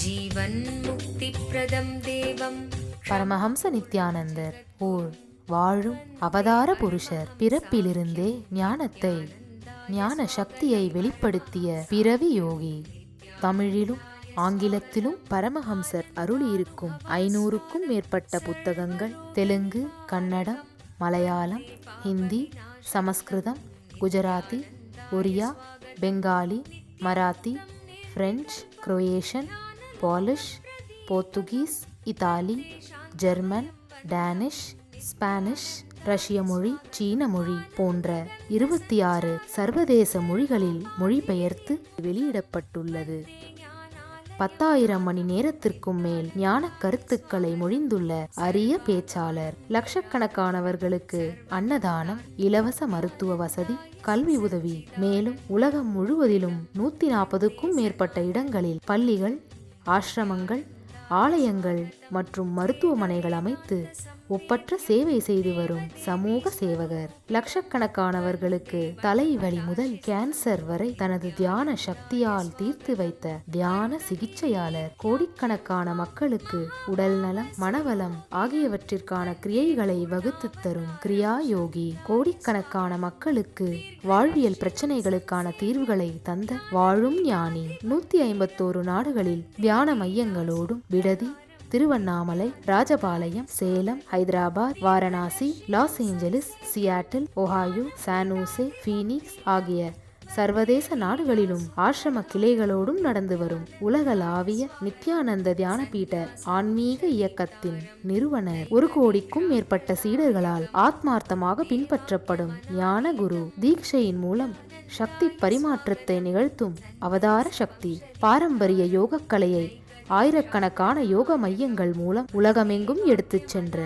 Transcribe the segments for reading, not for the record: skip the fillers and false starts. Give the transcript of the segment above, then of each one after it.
ஜீவன் முக்தி பிரதம் தேவம். பரமஹம்ச நித்யானந்தர் ஓர் வாழும் அவதார புருஷர். பிறப்பிலிருந்தே ஞானத்தை ஞான சக்தியை வெளிப்படுத்திய பிறவி யோகி. தமிழிலும் ஆங்கிலத்திலும் பரமஹம்சர் அருளியிருக்கும் 500க்கும் மேற்பட்ட புத்தகங்கள் Telugu, Kannada, Malayalam, Hindi, Sanskrit, Gujarati, Oriya, Bengali, Marathi, French, Croatian, Polish, Portuguese, Italy, German, Danish, Spanish, ரஷ்ய மொழி, சீன மொழி போன்ற 26 சர்வதேச மொழிகளில் மொழிபெயர்த்து வெளியிடப்பட்டுள்ளது. 10,000 மணி நேரத்திற்கும் மேல் ஞான கருத்துக்களை மொழிந்துள்ள அரிய பேச்சாளர். லட்சக்கணக்கானவர்களுக்கு அன்னதானம், இலவச மருத்துவ வசதி, கல்வி உதவி, மேலும் உலகம் முழுவதிலும் 140க்கும் மேற்பட்ட இடங்களில் பள்ளிகள், ஆசிரமங்கள், ஆலயங்கள் மற்றும் மருத்துவமனைகள் அமைத்து ஒப்பற்ற சேவை செய்து வரும் சமூக சேவகர். லட்சக்கணக்கானவர்களுக்கு தலைவலி முதல் கேன்சர் வரை தனது தியான சக்தியால் தீர்த்து வைத்த தியான சிகிச்சையாளர். கோடிக்கணக்கான மக்களுக்கு உடல் நலம், மனவளம் ஆகியவற்றிற்கான கிரியைகளை வகுத்து தரும் கிரியா யோகி. கோடிக்கணக்கான மக்களுக்கு வாழ்வியல் பிரச்சனைகளுக்கான தீர்வுகளை தந்த வாழும் ஞானி. 151 நாடுகளில் தியான மையங்களோடும் விடுதி, Tiruvannamalai, Rajapalayam, Salem, Hyderabad, Varanasi, loss Angeles, Seattle, Ohio, San Jose, Phoenix ஆகிய சர்வதேச நாடுகளிலும் ஆசிரம கிளைகளோடும் நடந்து வரும் உலகளாவிய நித்யானந்த தியானபீட ஆன்மீக இயக்கத்தின் நிறுவனர். 1 கோடிக்கும் மேற்பட்ட சீடர்களால் ஆத்மார்த்தமாக பின்பற்றப்படும் ஞான குரு. தீட்சையின் மூலம் சக்தி பரிமாற்றத்தை நிகழ்த்தும் அவதார சக்தி. பாரம்பரிய யோகக்கலையை ஆயிரக்கணக்கான யோக மையங்கள் மூலம் உலகமெங்கும் எடுத்துச் சென்ற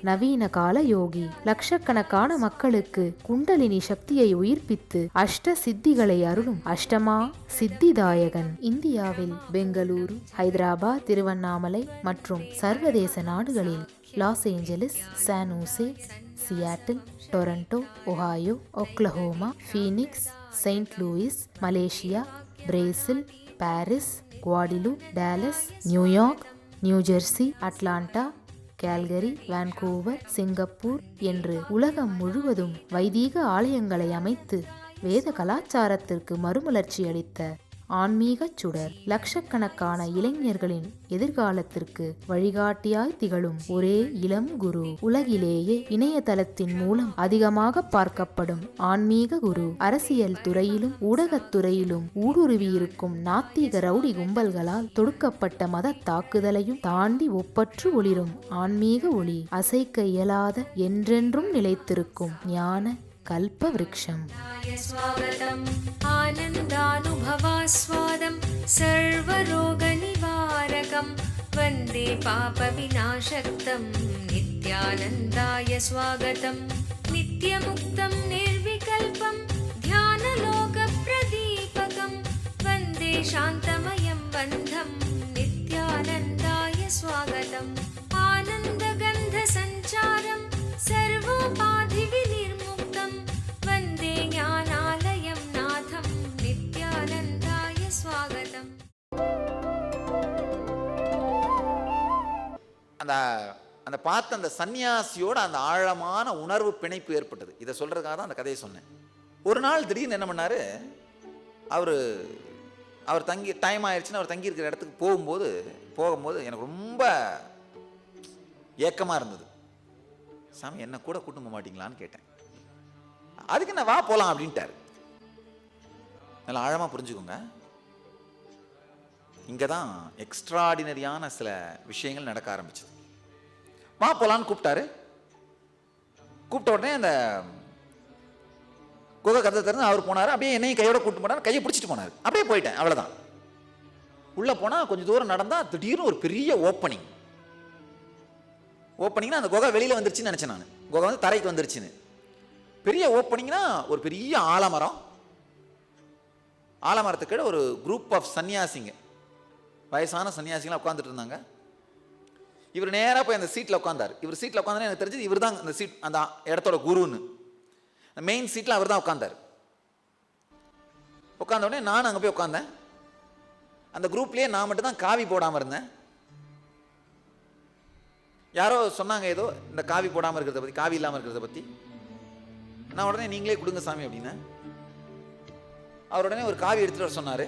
நவீன கால யோகி. லட்சக்கணக்கான மக்களுக்கு குண்டலினி சக்தியை உயிர்ப்பித்து அஷ்ட சித்திகளை அருளும் அஷ்டமா சித்திதாயகன். இந்தியாவில் பெங்களூரு, ஹைதராபாத், திருவண்ணாமலை மற்றும் சர்வதேச நாடுகளில் Los Angeles, San Jose, Seattle, Toronto, Ohio, Oklahoma, Phoenix, Saint Louis, Malaysia, Brazil, Paris, Guadeloupe, Dallas, New York, New Jersey, Atlanta, Calgary, Vancouver, Singapore என்று உலகம் முழுவதும் வைதீக ஆலயங்களை அமைத்து வேத கலாச்சாரத்திற்கு மறுமலர்ச்சி அளித்த ஆன்மீக சுடர். லட்சக்கணக்கான இளைஞர்களின் எதிர்காலத்திற்கு வழிகாட்டியாய் திகழும் ஒரே இளம் குரு. உலகிலேயே இணையதளத்தின் மூலம் அதிகமாக பார்க்கப்படும் ஆன்மீக குரு. அரசியல் துறையிலும் ஊடகத்துறையிலும் ஊடுருவியிருக்கும் நாத்திக ரவுடி கும்பல்களால் தொடுக்கப்பட்ட மத தாக்குதலையும் தாண்டி ஒப்பற்று ஒளிரும் ஆன்மீக ஒளி. அசைக்க இயலாத, என்றென்றும் நிலைத்திருக்கும் ஞான கல்ப விருட்சம். ஸ்வாகதம் ஆனந்தானுபவாஸ்வாதம் சர்வரோக நிவாரகம் வந்தே பாப விநாசக்தம் நித்யானந்தாய ஸ்வாகதம். நித்யமுக்தம் நிர்விகல்பம் தியானலோக பிரதீபகம் வந்தே சாந்தமயம் பந்தம் நித்யானந்தாய ஸ்வாகதம். ஆனந்தகந்த சஞ்சாரம் சர்வோபாதி விநிர்முக்தம் வந்தே ஞானாலயம் நாதம் நித்யானந்தாய ஸ்வாகதம். அந்த பார்த்த அந்த சன்னியாசியோட அந்த ஆழமான உணர்வு பிணைப்பு ஏற்பட்டது. இதை சொல்றதுக்காக தான் அந்த கதையை சொன்னேன். ஒரு நாள் திடீர்னு என்ன பண்ணாரு, அவர் தங்கி டைம் ஆயிடுச்சுன்னு அவர் தங்கி இருக்கிற இடத்துக்கு போகும்போது எனக்கு ரொம்ப ஏக்கமாக இருந்தது. சாமி என்ன கூட கூட்டு போக மாட்டீங்களான்னு கேட்டேன். அதுக்கு என்ன வா போகலாம் அப்படின்ட்டாரு. நல்லா ஆழமாக புரிஞ்சுக்கோங்க, இங்கே தான் எக்ஸ்ட்ராடினரியான சில விஷயங்கள் நடக்க ஆரம்பிச்சது. வா போகலான்னு கூப்பிட்டாரு. கூப்பிட்ட உடனே அந்த குகை கதை திறந்து அவர் போனார். அப்படியே என்னையும் கையோட கூப்பிட்டு போனார். கையை பிடிச்சிட்டு போனார். அப்படியே போயிட்டேன், அவ்வளோதான். உள்ளே போனால் கொஞ்சம் தூரம் நடந்தால் திடீர்னு ஒரு பெரிய ஓப்பனிங்னா அந்த குகை வெளியில் வந்துருச்சுன்னு நினச்சேன் நான். குகை வந்து தரைக்கு வந்துருச்சுன்னு. பெரிய ஓப்பனிங்னா ஒரு பெரிய ஆலமரத்துக்கு ஒரு குரூப் ஆஃப் சன்னியாசிங்க, வயசான சன்னியாசிங்களாம் உட்காந்துட்டு இருந்தாங்க. இவர் நேராக போய் அந்த சீட்டில் உட்காந்தார். இவர் சீட்டில் உட்காந்தா எனக்கு தெரிஞ்சது இவர் தான் அந்த சீட், அந்த இடத்தோட குருன்னு. மெயின் சீட்டில் அவர் தான் உட்காந்தார். உட்காந்த உடனே நானும் அங்கே போய் உட்காந்தேன். அந்த குரூப்லேயே நான் மட்டும் தான் காவி போடாமல் இருந்தேன். யாரோ சொன்னாங்க ஏதோ இந்த காவி போடாமல் இருக்கிறத பற்றி, காவி இல்லாமல் இருக்கிறத பற்றி. நான் உடனே நீங்களே கொடுங்க சாமி அப்படின்னா, அவர் உடனே ஒரு காவி எடுத்துகிட்டு வர சொன்னார்.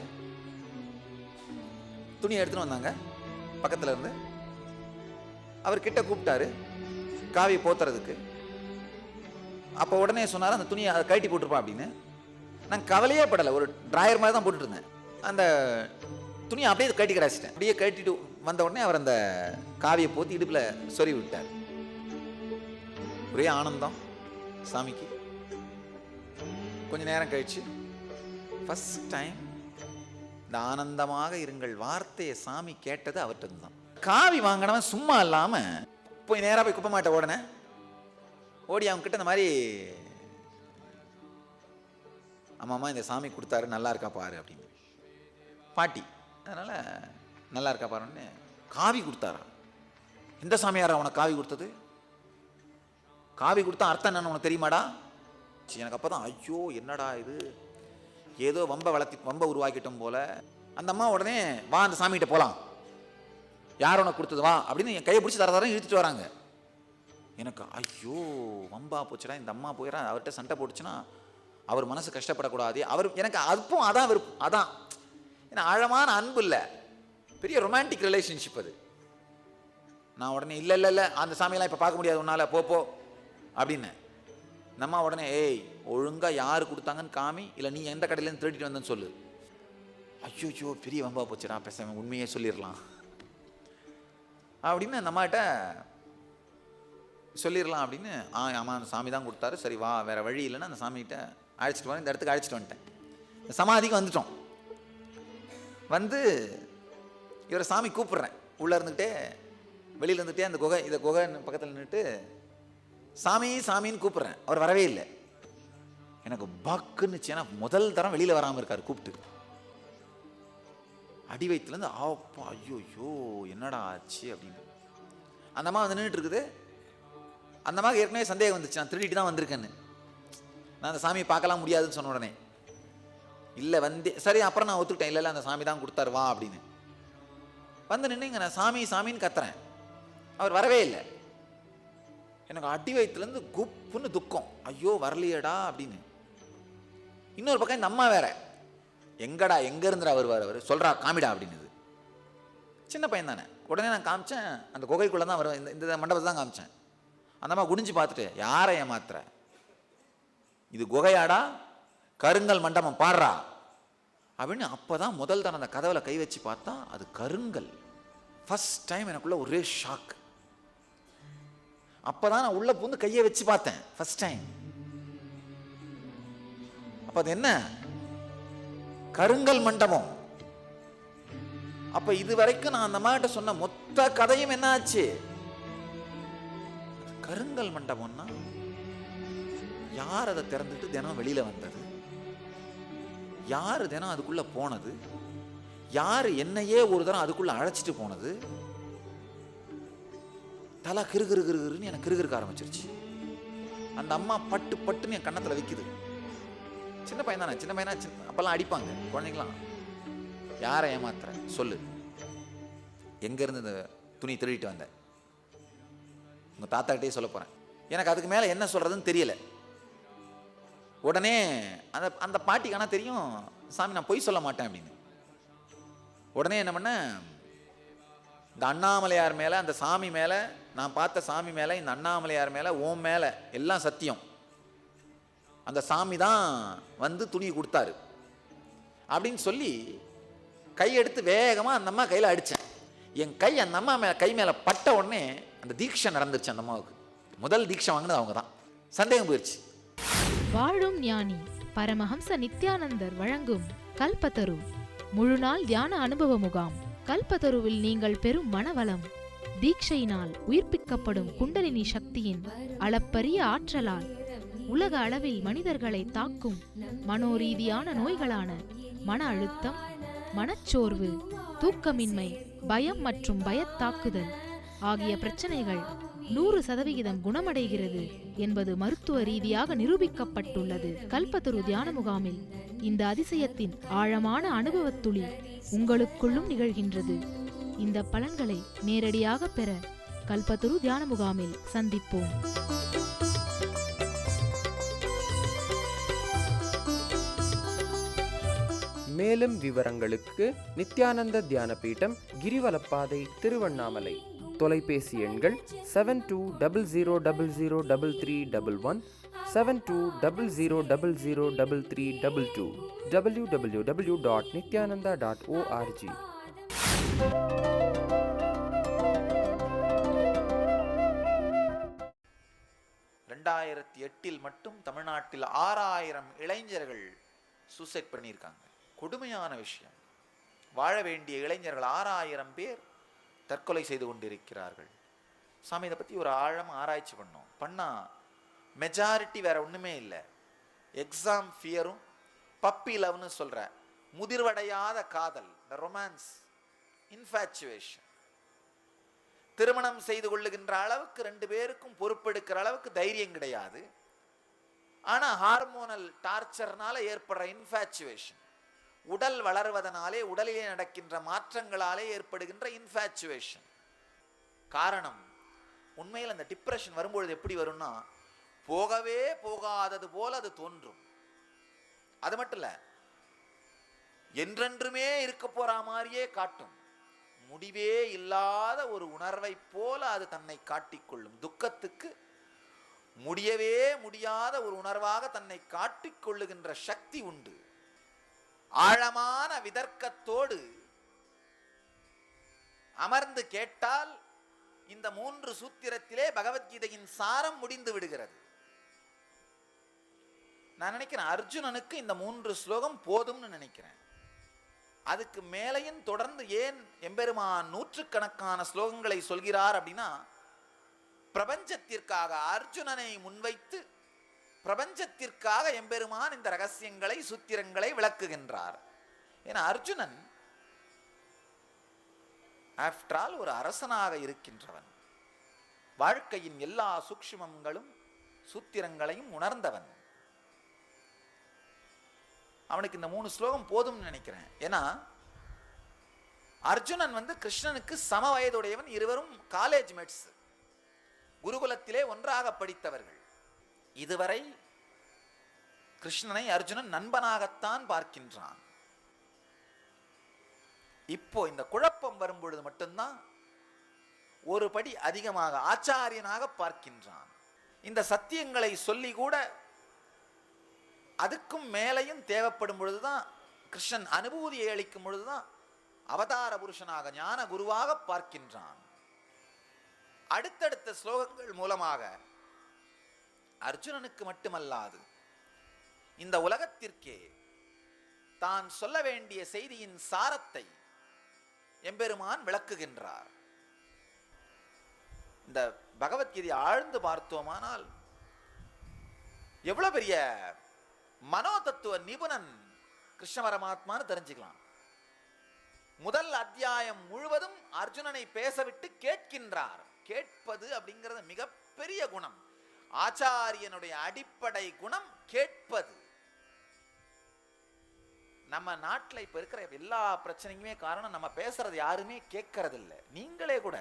துணியை எடுத்துகிட்டு வந்தாங்க பக்கத்தில் இருந்து. அவர் கிட்ட கூப்பிட்டாரு காவி போத்துறதுக்கு. அப்போ உடனே சொன்னார் அந்த துணியை அதை கழட்டி போட்டிருப்பான் அப்படின்னு. நான் கவலையே படலை, ஒரு டிராயர் மாதிரி தான் போட்டுட்டு இருந்தேன். அந்த துணியை அப்படியே கழட்டி கிடாச்சிட்டேன். அப்படியே கழட்டிட்டு வந்த உடனே அவர் அந்த காவியை போத்தி இடுப்பில் சொருவி விட்டார். ஒரே ஆனந்தம் சாமிக்கு. கொஞ்ச நேரம் கழிச்சு ஃபர்ஸ்ட் டைம் இந்த ஆனந்தமாக இருங்கள் வார்த்தையை சாமி கேட்டது அவர்கிட்ட தான். காவி வாங்கினவன் சும்மா இல்லாமல் போய் நேராக போய் குப்பை மாட்ட ஓடினேன். ஓடி அவங்க கிட்ட இந்த மாதிரி, ஆமாம்மா இந்த சாமி கொடுத்தாரு நல்லா இருக்கா பாரு அப்படின்னு. பாட்டி அதனால் நல்லா இருக்கா பாருன்னு காவி கொடுத்தாரா. எந்த சாமியாரா உனக்கு காவி கொடுத்தது? காவி கொடுத்தா அர்த்தம் என்னன்னு உனக்கு தெரியுமாடா? எனக்கு அப்போ தான் ஐயோ என்னடா இது, ஏதோ வம்ப உருவாக்கிட்டோம் போல. அந்த அம்மா உடனே வா அந்த சாமிகிட்ட போகலாம், யார் உனக்கு கொடுத்தது வா அப்படின்னு என் கையை பிடிச்சி தர இழுத்துட்டு வராங்க. எனக்கு ஐயோ வம்பா போச்சுடா, இந்த அம்மா போயிடா அவர்கிட்ட சண்டை போட்டுச்சுன்னா அவர் மனசு கஷ்டப்படக்கூடாது. அவர் எனக்கு அப்போ அதான் விருப்பம். அதான் ஏன்னா ஆழமான அன்பு இல்லை, பெரிய ரொமான்டிக் ரிலேஷன்ஷிப் அது. நான் உடனே இல்லை இல்லை இல்லை அந்த சாமியெல்லாம் இப்போ பார்க்க முடியாது உன்னால் போ அப்படின்னு. நம்ம உடனே ஏய் ஒழுங்காக யார் கொடுத்தாங்கன்னு காமி, இல்லை நீ எந்த கடையிலேருந்து திருடிட்டு வந்தேன்னு சொல்லு. ஐயோ பெரிய வம்பா போச்சுடா, பேசாம உண்மையே சொல்லிடலாம் அப்படின்னு அந்த அம்மாட்ட சொல்லிடலாம் அப்படின்னு. ஆமாம் அந்த சாமி தான் கொடுத்தாரு, சரி வா வேறு வழி இல்லைன்னா அந்த சாமிகிட்ட அழைச்சிட்டு வரேன். இந்த இடத்துக்கு அழைச்சிட்டு வந்துட்டேன். இந்த சமாதிக்கு வந்துட்டோம். வந்து இவரை சாமி கூப்பிட்றேன். உள்ளே இருந்துக்கிட்டே வெளியில் இருந்துகிட்டே அந்த இதை குகை பக்கத்தில் நின்றுட்டு சாமி சாமின்னு கூப்பிட்றேன். அவர் வரவே இல்லை. எனக்கு பக்குன்னுச்சு, ஏன்னா முதல் தரம் வெளியில் வராமல் இருக்கார். கூப்பிட்டு அடி வயிற்றுலேருந்து ஆப்பா ஐயோ என்னடா ஆச்சு அப்படின்னு. அந்த அம்மா வந்து நின்றுட்டு இருக்குது. அந்த அம்மாவுக்கு ஏற்கனவே சந்தேகம் வந்துச்சு, நான் திருடிட்டு தான் வந்திருக்கேன்னு. நான் அந்த சாமியை பார்க்கலாம் முடியாதுன்னு சொன்ன உடனே இல்லை வந்து சரி அப்புறம் நான் ஒத்துக்கிட்டேன், இல்லை அந்த சாமி தான் கொடுத்தாரு வா அப்படின்னு. வந்து நின்றுங்க நான் சாமி சாமின்னு கத்துறேன். அவர் வரவே இல்லை. எனக்கு அடி வயிற்றுலேருந்து குப்புன்னு துக்கம், ஐயோ வரலையடா அப்படின்னு. இன்னொரு பக்கம் இந்த அம்மா வேற, எங்கடா எங்கே இருந்துடா அவர் சொல்கிறா காமிடா அப்படின்னுது. சின்ன பையன் தானே. உடனே நான் காமிச்சேன், அந்த குகைக்குள்ளே தான் வருவேன், இந்த மண்டபத்தை தான் காமிச்சேன். அந்த அம்மா குடிஞ்சு பார்த்துட்டு யாரை ஏமாத்துற, இது குகையாடா கருங்கல் மண்டபம் பாடுறா அப்படின்னு. அப்போ தான் முதல் தான் அந்த கதவில் கை வச்சு பார்த்தா அது கருங்கல். ஃபர்ஸ்ட் டைம் எனக்குள்ள ஒரே ஷாக். அப்போ தான் நான் உள்ளே பூந்து கையை வச்சு பார்த்தேன் ஃபர்ஸ்ட் டைம். அப்போ அது என்ன கருங்கல் மண்டபம். அப்போ இது வரைக்கும் நான் அந்த மாதிரி சொன்ன மொத்த கதையும் என்ன ஆச்சு? கருங்கல் மண்டபம்னா யார் அதை திறந்துட்டு தினம் வெளியில வந்தது, யாரு தினம் அதுக்குள்ள போனது, யாரு என்னையே ஒரு தரம் அதுக்குள்ள அழைச்சிட்டு போனது. தலை கிருகிருன்னு எனக்கு கிருகிருக்க ஆரம்பிச்சிருச்சு. அந்த அம்மா பட்டு பட்டுன்னு என் கண்ணத்துல வைக்குது. சின்ன பையன் தானே, சின்ன பையனா அப்பெல்லாம் அடிப்பாங்க குழந்தைங்களாம். யாரை ஏமாத்துற சொல்லு, எங்க இருந்து இந்த துணி திருடிட்டு வந்த, உங்க தாத்தாக்கிட்டே சொல்ல போறேன். எனக்கு அதுக்கு மேல என்ன சொல்றதுன்னு தெரியல. உடனே அந்த அந்த பாட்டிக்கான தெரியும் சாமி நான் பொய் சொல்ல மாட்டேன் அப்படின்னு. உடனே என்ன பண்ண, இந்த அண்ணாமலையார் மேல, அந்த சாமி மேல, நான் பார்த்த சாமி மேல, இந்த அண்ணாமலையார் மேல, ஓம் மேல எல்லாம் சத்தியம், அந்த சாமி தான் வந்து துணி கொடுத்தாரு அப்படின்னு சொல்லி கையெடுத்து வேகமா அந்த அம்மா கையில அடிச்சேன். என் கை அந்த அம்மா கை மேல பட்ட உடனே அந்த தீட்சை நடந்துருச்சு. அந்த அம்மாவுக்கு முதல் தீட்சை வாங்கினது அவங்க தான். சந்தேகம் போயிடுச்சு. வாழும் ஞானி பரமஹம்ச நித்யானந்தர் வழங்கும் கல்பத்தரு முழுநாள் தியான அனுபவ முகாம். கல்பத்தருவில் நீங்கள் பெறும் மனவளம், தீட்சையினால் உயிர்ப்பிக்கப்படும் குண்டலினி சக்தியின் அளப்பரிய ஆற்றலால் உலக அளவில் மனிதர்களை தாக்கும் மனோரீதியான நோய்களான மன அழுத்தம், மனச்சோர்வு, தூக்கமின்மை, பயம் மற்றும் பயத்தாக்குதல் ஆகிய பிரச்சனைகள் 100% குணமடைகிறது. என்பது மருத்துவ ரீதியாக நிரூபிக்கப்பட்டுள்ளது. கல்பத்தரு தியான முகாமில் இந்த அதிசயத்தின் ஆழமான அனுபவத்துளி உங்களுக்குள்ளும் நிகழ்கின்றது. இந்த பலன்களை நேரடியாக பெற கல்பத்தரு தியான முகாமில் சந்திப்போம். மேலும் விவரங்களுக்கு நித்யானந்த தியான பீடம், கிரிவலப்பாதை, திருவண்ணாமலை. தொலைபேசி எண்கள் 7200003311, 7200003322, www.nityananda.org. 2008 மட்டும் தமிழ்நாட்டில் 6000 இளைஞர்கள் சூசைட் பண்ணியிருக்காங்க. கொடுமையான விஷயம். வாழ வேண்டிய இளைஞர்கள் 6000 பேர் தற்கொலை செய்து கொண்டிருக்கிறார்கள். சாமி இதை பற்றி ஒரு ஆழம் ஆராய்ச்சி பண்ணா மெஜாரிட்டி வேற ஒன்றுமே இல்லை. எக்ஸாம் ஃபியரும் பப்பி லவ்னு சொல்கிற முதிர்வடையாத காதல், இந்த ரொமான்ஸ், இன்ஃபேச்சுவேஷன். திருமணம் செய்து கொள்ளுகின்ற அளவுக்கு 2 பேருக்கும் பொறுப்பெடுக்கிற அளவுக்கு தைரியம் கிடையாது. ஆனால் ஹார்மோனல் டார்ச்சர்னால ஏற்படுற இன்ஃபேச்சுவேஷன், உடல் வளர்வதனாலே உடலிலே நடக்கின்ற மாற்றங்களாலே ஏற்படுகின்ற இன்ஃபேச்சுவேஷன். காரணம், உண்மையில் அந்த டிப்ரெஷன் வரும்பொழுது எப்படி வரும்னா, போகவே போகாதது போல அது தோன்றும். அது மட்டும் இல்லை, என்றென்றுமே இருக்க போற மாதிரியே காட்டும். முடிவே இல்லாத ஒரு உணர்வை போல அது தன்னை காட்டிக்கொள்ளும். துக்கத்துக்கு முடியவே முடியாத ஒரு உணர்வாக தன்னை காட்டிக்கொள்ளுகின்ற சக்தி உண்டு. ஆழமான விதர்க்கத்தோடு அமர்ந்து கேட்டால் இந்த 3 சூத்திரத்திலே பகவத்கீதையின் சாரம் முடிந்து விடுகிறது. நான் நினைக்கிறேன் அர்ஜுனனுக்கு இந்த 3 ஸ்லோகம் போதும்னு நினைக்கிறேன். அதுக்கு மேலையும் தொடர்ந்து ஏன் எம்பெருமான் நூற்றுக்கணக்கான ஸ்லோகங்களை சொல்கிறார் அப்படின்னா, பிரபஞ்சத்திற்காக அர்ஜுனனை முன்வைத்து பிரபஞ்சத்திற்காக எம்பெருமான் இந்த ரகசியங்களை, சூத்திரங்களை விளக்குகின்றார். ஏன்னா அர்ஜுனன் ஆஃப்டர் ஆல் ஒரு அரசனாக இருக்கின்றவன், வாழ்க்கையின் எல்லா சூக்ஷ்மங்களும் சூத்திரங்களையும் உணர்ந்தவன். அவனுக்கு இந்த 3 ஸ்லோகம் போதும்னு நினைக்கிறேன். ஏன்னா அர்ஜுனன் கிருஷ்ணனுக்கு சம வயதுடையவன். இருவரும் காலேஜ் மேட்ஸ், குருகுலத்திலே ஒன்றாக படித்தவர்கள். இதுவரை கிருஷ்ணனை அர்ஜுனன் நண்பனாகத்தான் பார்க்கின்றான். இப்போ இந்த குழப்பம் வரும்பொழுது மட்டும்தான் ஒரு படி அதிகமாக ஆச்சாரியனாக பார்க்கின்றான். இந்த சத்தியங்களை சொல்லி கூட அதுக்கும் மேலையும் தேவைப்படும் பொழுதுதான், கிருஷ்ணன் அனுபூதியை அளிக்கும் பொழுதுதான் அவதார புருஷனாக ஞான குருவாக பார்க்கின்றான். அடுத்தடுத்த ஸ்லோகங்கள் மூலமாக அர்ஜுனனுக்கு மட்டுமல்லாது இந்த உலகத்திற்கே தான் சொல்ல வேண்டிய செய்தியின் சாரத்தை எம்பெருமான் விளக்குகின்றார். இந்த பகவத்கீதை ஆழ்ந்து பார்த்தோமானால் எவ்வளவு பெரிய மனோ தத்துவ நிபுணன் கிருஷ்ண பரமாத்மான்னு தெரிஞ்சுக்கலாம். முதல் அத்தியாயம் முழுவதும் அர்ஜுனனை பேசவிட்டு கேட்கின்றார். கேட்பது அப்படிங்கிறது மிகப்பெரிய குணம். ஆச்சாரியனுடைய அடிப்படை குணம் கேட்பது. நம்ம நாட்டில் இப்ப இருக்கிற எல்லா பிரச்சனைக்குமே காரணம், நம்ம பேசுறது யாருமே கேட்கறது இல்லை. நீங்களே கூட,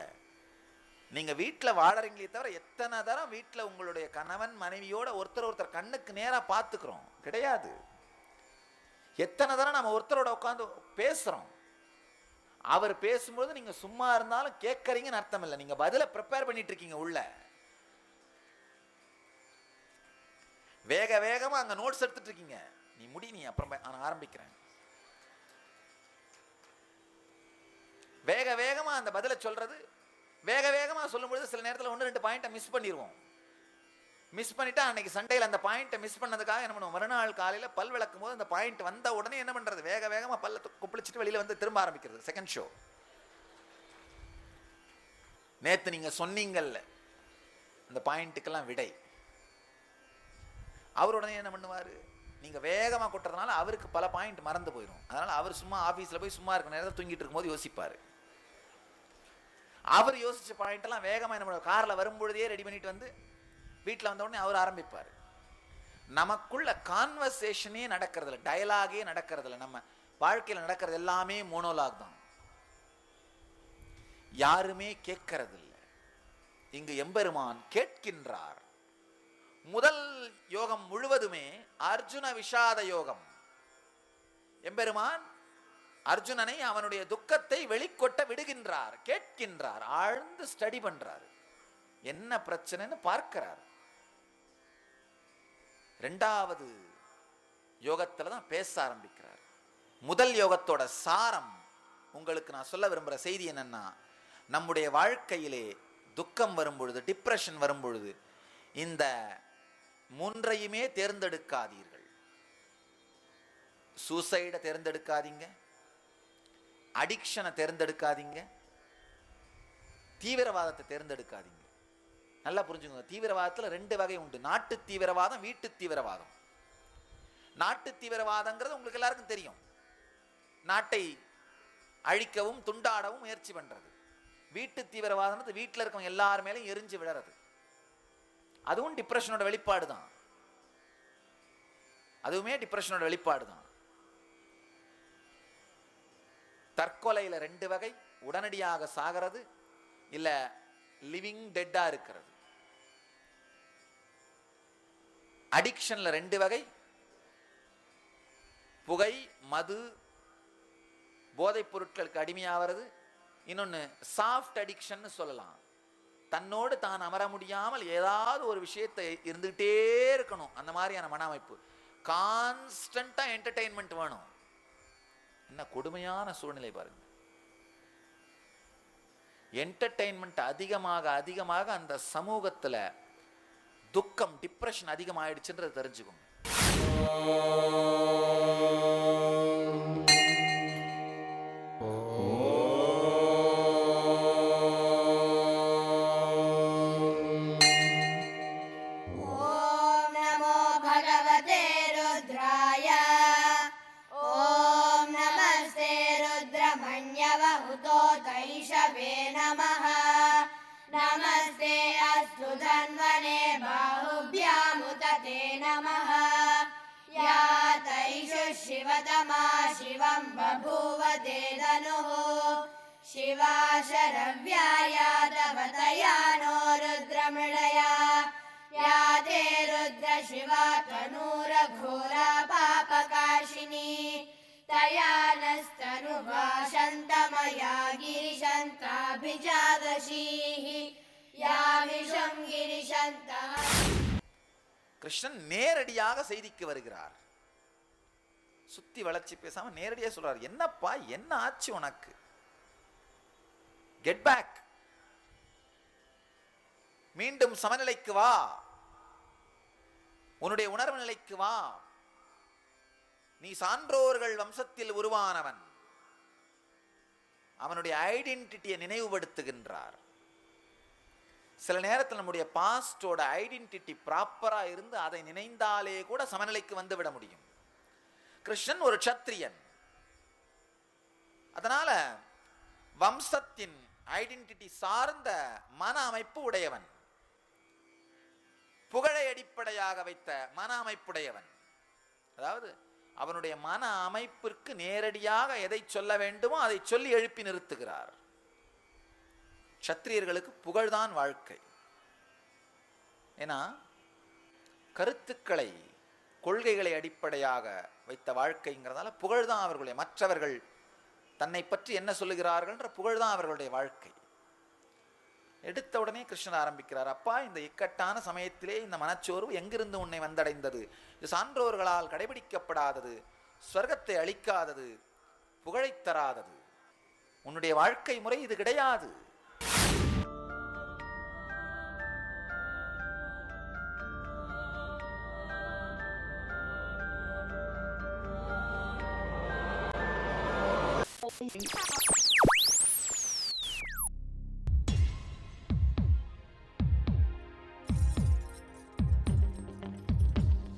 நீங்க வீட்டில் வாழறீங்களே தவிர எத்தனை தரம் வீட்டில் உங்களுடைய கணவன் மனைவியோட ஒருத்தர் கண்ணுக்கு நேரா பார்த்துக்கிறோம்? கிடையாது. எத்தனை தரம் நம்ம ஒருத்தரோட உட்காந்து பேசுறோம். அவர் பேசும்போது நீங்க சும்மா இருந்தாலும் கேட்கறீங்கன்னு அர்த்தம் இல்லை, நீங்க பதில ப்ரிப்பேர் பண்ணிட்டு இருக்கீங்க. உள்ள வேக வேகமா அங்க நோட்ஸ் எடுத்துட்டு இருக்கீங்க. நீ முடி, நீ அப்புறம் நான் ஆரம்பிக்கிறேன். வேக வேகமா அந்த பதில சொல்றது, வேக வேகமா சொல்லும்பொழுது சில நேரத்தில் 1-2 பாயிண்ட்டை மிஸ் பண்ணிடுவோம். மிஸ் பண்ணிட்டா அன்னைக்கு சண்டையில் அந்த பாயிண்ட்டை மிஸ் பண்ணதுக்காக என்ன பண்ணுவோம், மறுநாள் காலையில் பல் விளக்கும் போது அந்த பாயிண்ட் வந்த உடனே என்ன பண்றது, வேக வேகமாக பல்ல குப்பிளிச்சுட்டு வெளியில் வந்து திரும்ப ஆரம்பிக்கிறது. Second show. நேற்று நீங்கள் சொன்னீங்கல்ல அந்த பாயிண்ட்டுக்கெல்லாம் விடை, அவர் உடனே என்ன பண்ணுவார், நீங்கள் வேகமாக கொட்டுறதுனால அவருக்கு பல பாயிண்ட் மறந்து போயிடும். அதனால் அவர் சும்மா ஆஃபீஸில் போய் சும்மா இருக்கிற நேரத்தில் தூங்கிட்டு இருக்கும்போது யோசிப்பார். அவர் யோசிச்ச பாயிண்ட் எல்லாம் வேகமாக என்ன பண்ணுவார், காரில் வரும்பொழுதே ரெடி பண்ணிட்டு வந்து வீட்டில் வந்த உடனே அவர் ஆரம்பிப்பார். நமக்குள்ள கான்வர்சேஷனே நடக்கிறதில்ல, டயலாகே நடக்கிறதில்ல. நம்ம வாழ்க்கையில் நடக்கிறது எல்லாமே மோனோலாக் தான், யாருமே கேட்கறதில்லை. இங்கு எம்பெருமான் கேட்கின்றார். முதல் யோகம் முழுவதுமே அர்ஜுன விஷாத யோகம். எம்பெருமான் அர்ஜுனனை அவனுடைய துக்கத்தை வெளிக்கொட்ட விடுகின்றார், கேட்கின்றார், ஆழ்ந்து ஸ்டடி பண்றார், என்ன பிரச்சனைன்னு பார்க்கிறார். இரண்டாவது யோகத்துல தான் பேச ஆரம்பிக்கிறார். முதல் யோகத்தோட சாரம் உங்களுக்கு நான் சொல்ல விரும்புற செய்தி என்னன்னா, நம்முடைய வாழ்க்கையிலே துக்கம் வரும் பொழுது, டிப்ரெஷன் வரும் பொழுது இந்த மூன்றையுமே தேர்ந்தெடுக்காதீர்கள். சூசைடை தேர்ந்தெடுக்காதீங்க, அடிக்ஷனை தேர்ந்தெடுக்காதீங்க, தீவிரவாதத்தை தேர்ந்தெடுக்காதீங்க. நல்லா புரிஞ்சுக்கோங்க, தீவிரவாதத்தில் 2 வகை உண்டு. நாட்டு தீவிரவாதம், வீட்டு தீவிரவாதம். நாட்டு தீவிரவாதங்கிறது உங்களுக்கு எல்லாருக்கும் தெரியும், நாட்டை அழிக்கவும் துண்டாடவும் முயற்சி பண்றது. வீட்டு தீவிரவாதம் வீட்டில் இருக்கவங்க எல்லார் மேலும் எரிஞ்சு விழறது. அதுவும் டிப்ரெஷனோட வெளிப்பாடு தான், அதுவுமே டிப்ரெஷனோட வெளிப்பாடு தான். தற்கொலையில் 2 வகை, உடனடியாக சாகிறது இல்ல லிவிங் டெட்டா இருக்கிறது. அடிக்ஷன்ல 2 வகை, புகை, மது, போதைப் பொருட்களுக்கு அடிமையாகிறது. இன்னொன்னு சாஃப்ட் அடிக்ஷன் சொல்லலாம், தன்னோடு தான் அமர முடியாமல் ஏதாவது ஒரு விஷயத்தை இருந்துகிட்டே இருக்கணும், அந்த மாதிரியான மன அமைப்பு. கான்ஸ்டன்டா என்டர்டெயின்மெண்ட் வேணும். என்ன கொடுமையான சூழ்நிலை பாருங்க. என்டர்டெயின்மெண்ட் அதிகமாக அதிகமாக அந்த சமூகத்துல துக்கம், டிப்ரெஷன் அதிகமாயிடுச்சுன்றது தெரிஞ்சுக்கோங்க. नमस्ते अस्तु धन्वने बाहुभ्यामुदते नमः। या तैषु शिवतमा शिवं बभूव ते धनुः, शिवा शरव्या तवतया नो रुद्रमृडया। या ते रुद्र शिवा तनूरघोरा पापकाशिनी, तया नस्तनुभाषन्तमया गिरिशन्ताभिजादशीः। या विषं गिरिशन्तः। கிருஷ்ணன் நேரடியாக செய்திக்கு வருகிறார். சுத்தி வளர்ச்சி பேசாம நேரடியாக சொல்றார், என்னப்பா என்ன ஆச்சு உனக்கு, கெட் பேக், மீண்டும் சமநிலைக்கு வா, உன்னுடைய உணர்வு நிலைக்கு வா, நீ சான்றோர்கள் வம்சத்தில் உருவானவன். அவனுடைய ஐடென்டிட்டியை நினைவுபடுத்துகின்றார். சில நேரத்தில் நம்முடைய பாஸ்டோட ஐடென்டிட்டி ப்ராப்பரா இருந்து அதை நினைந்தாலே கூட சமநிலைக்கு வந்து விட முடியும். கிருஷ்ணன் ஒரு க்ஷத்ரியன், அதனால வம்சத்தின் ஐடென்டிட்டி சார்ந்த மன அமைப்பு உடையவன், புகழை அடிப்படையாக வைத்த மன அமைப்புடையவன். அதாவது அவனுடைய மன அமைப்பிற்கு நேரடியாக எதை சொல்ல வேண்டுமோ அதை சொல்லி எழுப்பி நிறுத்துகிறார். க்ஷத்ரியர்களுக்கு புகழ்தான் வாழ்க்கை. ஏன்னா கருத்துக்களை, கொள்கைகளை அடிப்படையாக வைத்த வாழ்க்கைங்கிறதால புகழ்தான் அவர்களுடைய, மற்றவர்கள் தன்னை பற்றி என்ன சொல்லுகிறார்கள்ன்ற புகழ்தான் அவர்களுடைய வாழ்க்கை. எடுத்த உடனே கிருஷ்ணன் ஆரம்பிக்கிறார், அப்பா இந்த இக்கட்டான சமயத்திலே இந்த மனச்சோர்வு எங்கிருந்து உன்னை வந்தடைந்தது? இது சான்றோர்களால் கடைபிடிக்கப்படாதது, ஸ்வர்க்கத்தை அளிக்காதது, புகழைத் தராதது. உன்னுடைய வாழ்க்கை முறை இது கிடையாது.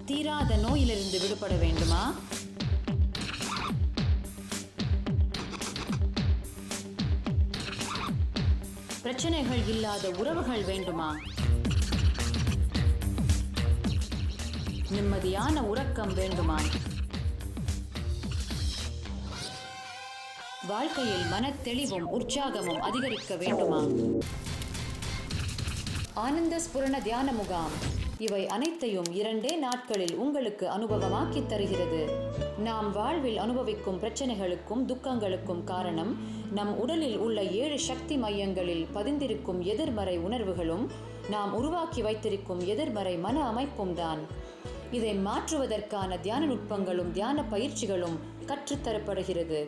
தீராத நோயிலிருந்து விடுபட வேண்டுமா? பிரச்சனைகள் இல்லாத உறவுகள் வேண்டுமா? நிம்மதியான உறக்கம் வேண்டுமா? வாழ்க்கையில் மனத்தெளிவும் உற்சாகமும் அதிகரிக்க வேண்டுமா? ஆனந்த ஸ்புரண தியான முகாம் இவை அனைத்தையும் 2 நாட்களில் உங்களுக்கு அனுபவமாக்கித் தருகிறது. நாம் வாழ்வில் அனுபவிக்கும் பிரச்சனைகளுக்கும் துக்கங்களுக்கும் காரணம் நம் உடலில் உள்ள 7 சக்தி மையங்களில் பதிந்திருக்கும் எதிர்மறை உணர்வுகளும் நாம் உருவாக்கி வைத்திருக்கும் எதிர்மறை மன அமைப்பும் தான். இதை மாற்றுவதற்கான தியான நுட்பங்களும் தியான பயிற்சிகளும் கற்றுத்தரப்படுகிறது.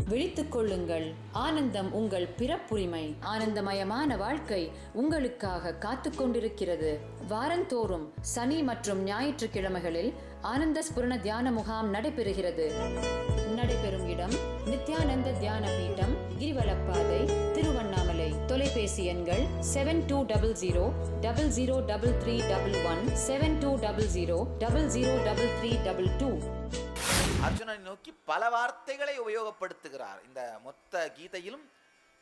விழித்துக் கொள்ளுங்கள், ஆனந்தம் உங்கள் பிறப்புரிமை. ஆனந்தமயமான வாழ்க்கை உங்களுக்காக காத்து கொண்டிருக்கிறது. வாரந்தோறும் சனி மற்றும் ஞாயிற்றுக்கிழமைகளில் ஆனந்த ஸ்புரண தியான முகாம் நடைபெறுகிறது. நடைபெறும் இடம் நித்யானந்த தியான பீட்டம், கிரிவலப்பாதை, திருவண்ணாமலை. தொலைபேசி எண்கள் 7200003311 7200003322. அர்ஜுனனை நோக்கி பல வார்த்தைகளை உபயோகப்படுத்துகிறார். இந்த மொத்த கீதையிலும்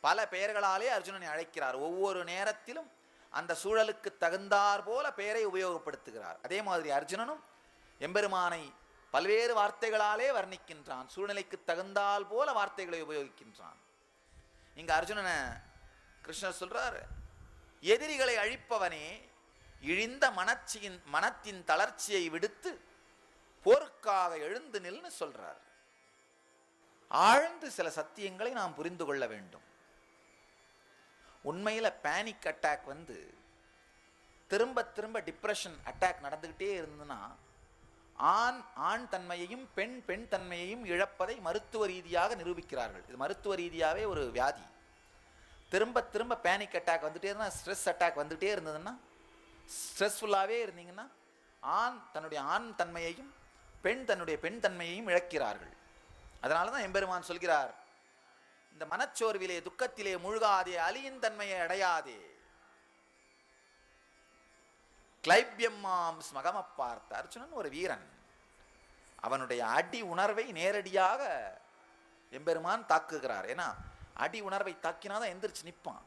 பல பெயர்களாலே அர்ஜுனனை அழைக்கிறார். ஒவ்வொரு நேரத்திலும் அந்த சூழலுக்கு தகுந்தார் போல பெயரை உபயோகப்படுத்துகிறார். அதே மாதிரி அர்ஜுனனும் எம்பெருமானை பல்வேறு வார்த்தைகளாலே வர்ணிக்கின்றான். சூழ்நிலைக்கு தகுந்தால் போல வார்த்தைகளை உபயோகிக்கின்றான். இங்க அர்ஜுனனை கிருஷ்ணர் சொல்றார், எதிரிகளை அழிப்பவனே, இழிந்த மனத்தின் தளர்ச்சியை விடுத்து போருக்காக எழுந்து நில்னு சொல்றார். ஆழ்ந்து சில சத்தியங்களை நாம் புரிந்து கொள்ள வேண்டும். உண்மையில பேனிக் அட்டாக் வந்து திரும்ப திரும்ப டிப்ரெஷன் அட்டாக் நடந்துகிட்டே இருந்ததுன்னா ஆண் தன்மையையும் பெண் தன்மையையும் இழப்பதை மருத்துவ ரீதியாக நிரூபிக்கிறார்கள். இது மருத்துவ ரீதியாகவே ஒரு வியாதி. திரும்ப திரும்ப பேனிக் அட்டாக் வந்துட்டே இருந்தா, ஸ்ட்ரெஸ் அட்டாக் வந்துட்டே இருந்ததுன்னா, ஸ்ட்ரெஸ்ஃபுல்லாகவே இருந்தீங்கன்னா தன்னுடைய ஆண் தன்மையையும் தன்னுடைய பெண் தன்மையையும் இழக்கிறார்கள். அதனால தான் எம்பெருமான் சொல்கிறார், இந்த மனச்சோர்விலே துக்கத்திலே மூழ்காதே, அலியின் தன்மையை அடையாதே. கிளைபியம்மாம் ஸ்மகம பார்த்த அர்ஜுனன் ஒரு வீரன். அவனுடைய அடி உணர்வை நேரடியாக எம்பெருமான் தாக்குகிறார். ஏன்னா அடி உணர்வை தாக்கினாதான் எந்திரிச்சு நிற்பான்.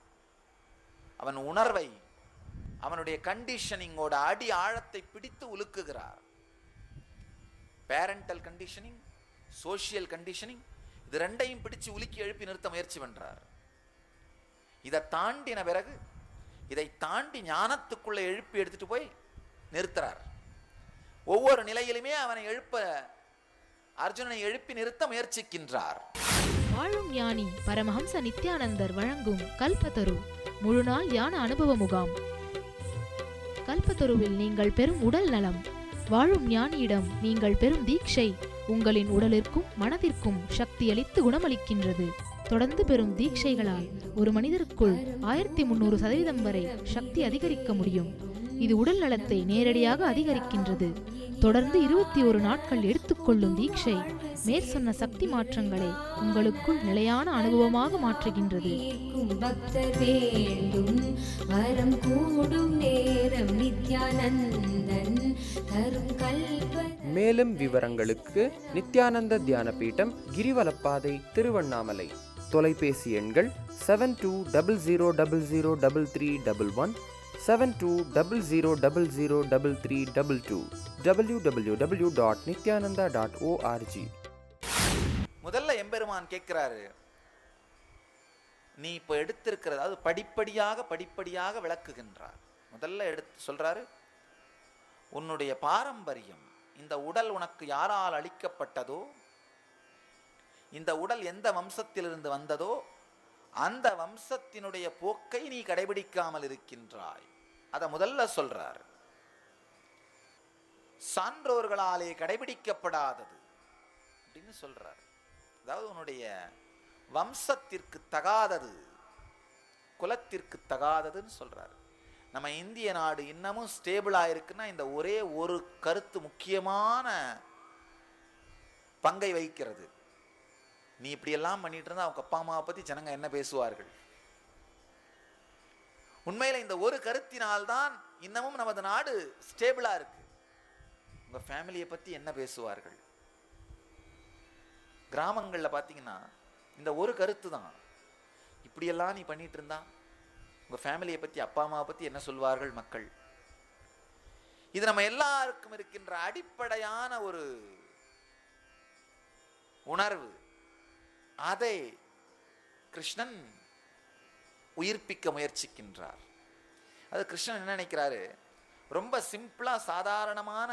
அவன் உணர்வை, அவனுடைய கண்டிஷனிங்கோட அடி ஆழத்தை பிடித்து உலுக்குகிறார். பேரண்டல் கண்டிஷனிங், சோசியல் கண்டிஷனிங், இது ரெண்டையும் பிடிச்சு உலுக்கி எழுப்பி நிறுத்த முயற்சி பண்றார். இதை தாண்டின பிறகு இதை தாண்டி ஞானத்துக்குள்ள எழுப்பி எடுத்துட்டு போய் நிறுத்துறார். ஒவ்வொரு நிலையிலுமே அவனை அர்ஜுனனை எழுப்பி நிறுத்த முயற்சிக்கின்றார். வாழும் ஞானி பரமஹம்ச நித்யானந்தர் வழங்கும் கல்பத்தரு முழுநாள் தியான அனுபவ முகாம். கல்பத்தருவில் நீங்கள் பெறும் உடல் நலம், வாழும் ஞானியிடம் நீங்கள் பெறும் தீட்சை உங்களின் உடலிற்கும் மனதிற்கும் சக்தியளித்து குணமளிக்கின்றது. தொடர்ந்து பெறும் தீட்சைகளால் ஒரு மனிதருக்குள் 1300% வரை சக்தி அதிகரிக்க முடியும். இது உடல் நலத்தை நேரடியாக அதிகரிக்கின்றது. தொடர்ந்து 21 நாட்கள் எடுத்துக்கொள்ளும் தீட்சை மேற்சொன்ன சக்தி மாற்றங்களை உங்களுக்குள் நிலையான அனுபவமாக மாற்றுகின்றது. பக்தர் வேண்டும் வரம் கூடும் நேரம் நித்யானந்தன் தரும் கல்ப. மேலும் விவரங்களுக்கு நித்யானந்த தியான பீட்டம், கிரிவலப்பாதை, திருவண்ணாமலை. தொலைபேசி எண்கள் 7200003311 7200003322 www.nityananda.org. முதல்ல எம்பெருமான் கேட்கிறாரு, நீ இப்ப எடுத்திருக்கிறது, அது படிப்படியாக விளக்குகின்றார். முதல்ல சொல்றாரு, உன்னுடைய பாரம்பரியம், இந்த உடல் உனக்கு யாரால் அளிக்கப்பட்டதோ, இந்த உடல் எந்த வம்சத்திலிருந்து வந்ததோ அந்த வம்சத்தினுடைய போக்கை நீ கடைபிடிக்காமல் இருக்கின்றாய். அதை முதல்ல சொல்றார். சான்றோர்களாலே கடைபிடிக்கப்படாதது அப்படின்னு சொல்றார். அதாவது உன்னுடைய வம்சத்திற்கு தகாதது, குலத்திற்கு தகாததுன்னு சொல்றாரு. நம்ம இந்திய நாடு இன்னமும் ஸ்டேபிளா இருக்குன்னா இந்த ஒரே ஒரு கருத்து முக்கியமான பங்கை வகிக்கிறது. நீ இப்படியெல்லாம் பண்ணிட்டு இருந்தா அவங்க அப்பா அம்மாவை பத்தி ஜனங்க என்ன பேசுவார்கள்? உண்மையில இந்த ஒரு கருத்தினால்தான் இன்னமும் நமது நாடு ஸ்டேபிளா இருக்கு. உங்க ஃபேமிலியை பத்தி என்ன பேசுவார்கள்? கிராமங்கள்ல பாத்தீங்கன்னா இந்த ஒரு கருத்து தான், இப்படியெல்லாம் நீ பண்ணிட்டு இருந்தா உங்க ஃபேமிலியை பத்தி, அப்பா அம்மாவை பத்தி என்ன சொல்வார்கள் மக்கள்? இது நம்ம எல்லாருக்கும் இருக்கின்ற அடிப்படையான ஒரு உணர்வு. அதை கிருஷ்ணன் உயிர்ப்பிக்க முயற்சிக்கின்றார். அது கிருஷ்ணன் என்ன நினைக்கிறாரு, ரொம்ப சிம்பிளா சாதாரணமான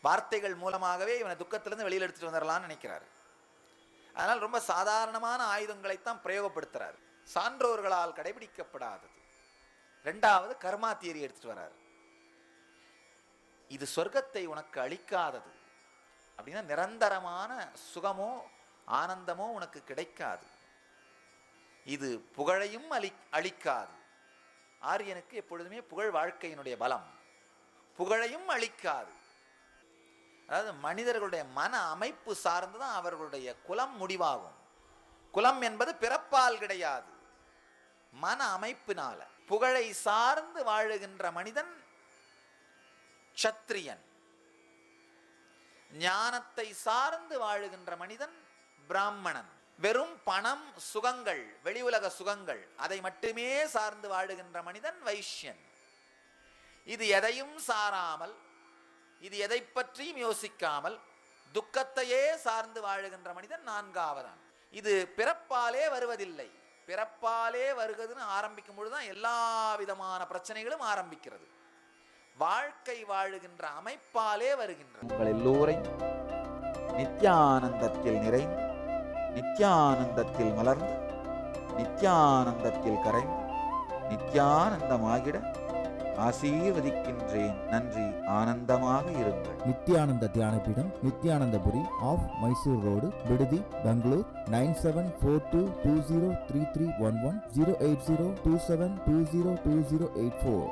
வார்த்தைகள் மூலமாகவே இவனை துக்கத்திலிருந்து வெளியில் எடுத்துட்டு வந்துடலாம்னு நினைக்கிறாரு. அதனால் ரொம்ப சாதாரணமான ஆயுதங்களைத்தான் பிரயோகப்படுத்துறாரு. சான்றோர்களால் கடைபிடிக்கப்படாதது. ரெண்டாவது கர்மா தியரி எடுத்துட்டு வர்றாரு. இது சொர்க்கத்தை உனக்கு அளிக்காதது அப்படின்னா நிரந்தரமான சுகமோ ஆனந்தமோ உனக்கு கிடைக்காது. இது புகழையும் அளிக்காது. ஆரியனுக்கு எப்பொழுதுமே புகழ் வாழ்க்கையினுடைய பலம். புகழையும் அளிக்காது. அதாவது மனிதர்களுடைய மன அமைப்பு சார்ந்துதான் அவர்களுடைய குலம் முடிவாகும். குலம் என்பது பிறப்பால் கிடையாது, மன அமைப்பினால. புகழை சார்ந்து வாழுகின்ற மனிதன் க்ஷத்ரியன், ஞானத்தை சார்ந்து வாழுகின்ற மனிதன் பிராமணன். வெறும் பணம், சுகங்கள், வெளி உலக சுகங்கள், அதை மட்டுமே சார்ந்து வாழுகின்ற மனிதன் வைஷ்யன். இது எதையும் சாராமல், இது எதை பற்றியும் யோசிக்காமல் துக்கத்தையே சார்ந்து வாழுகின்ற மனிதன் நான்காவதான். இது பிறப்பாலே வருவதில்லை. பிறப்பாலே வருகிறதுன்னு ஆரம்பிக்கும் பொழுதுதான் எல்லா விதமான பிரச்சனைகளும் ஆரம்பிக்கிறது. வாழ்க்கை வாழுகின்ற அமைப்பாலே வருகின்றது. உங்கள் எல்லோரையும் நித்யானந்தத்தில் நிறைந்து, நித்யானந்தத்தில் மலர்ந்து, நித்யானந்தத்தில் கரைந்து, நித்யானந்தமாகிட ஆசீர்வதிக்கின்றேன். நன்றி. ஆனந்தமாக இருங்கள். நித்யானந்த தியானபீடம், நித்யானந்தபுரி ஆஃப் மைசூர் ரோடு, விடுதி, பெங்களூர். 9742203311 08027202084.